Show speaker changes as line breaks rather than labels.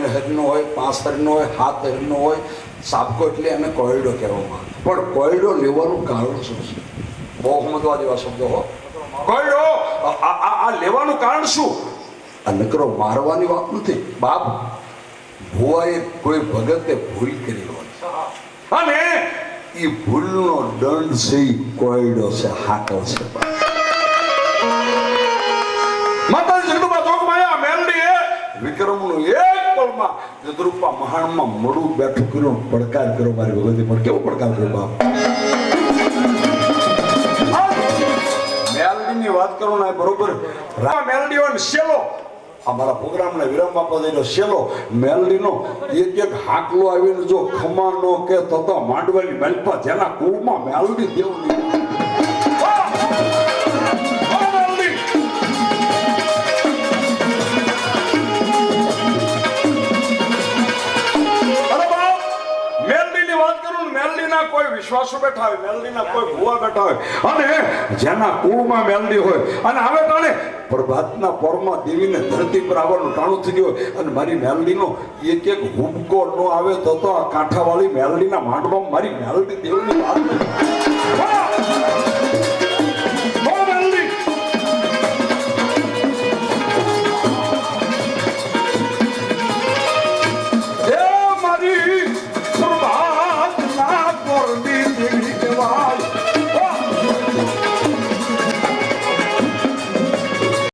ત્રણ હરીનો હોય, 5 હરીનો હોય, 7 હરીનો હોય. સાબકો એટલે એને કોયડો કહેવામાં આવે. પણ કોયડો લેવાનું કારણ શું છે? બહુ સમજવા જેવા શબ્દો હો. કોયડો આ લેવાનું કારણ શું? આ નકરો મારવાની વાત નથી બાપ. ભુવાએ કોઈ ભગતે ભૂલ કરી હોય અને એ ભૂલનો દંડ છે કોયડો છે, હાકલ છે. માતાજી જગદંબા જોગમાયા મેલડી વિક્રમનું એક પળમાં જગદરૂપા મહાણમાં મળું બેઠું કર્યું, પડકાર કર્યો મારી ભગવતી. પણ કેવો પડકાર કર્યો બાપ? મેલડીની વાત કરો ને બરોબર. મેલડીઓ શેલો અમારા પ્રોગ્રામને વિરામ આપવા દઈને શેલો મેલડીનો એક હાકલો આવીને જો ખમા નો કે તો માંડવાની મેલપા જેના કુળમાં મેલડી દેવની કોઈ વિશ્વાસો બેઠા હોય, મેલડીના કોઈ ભુવા બેઠા હોય અને જેના કુળમાં મેલડી હોય અને હવે તાણે પ્રભાતના પોરમાં દેવીને ધરતી પર આવવાનું ટાણું થઈ ગયું અને મારી મેલડીનો એક હુબકો ન આવે તો આ કાંઠાવાળી મેલડીના માંડવામાં મારી મેલડી દેવની વાત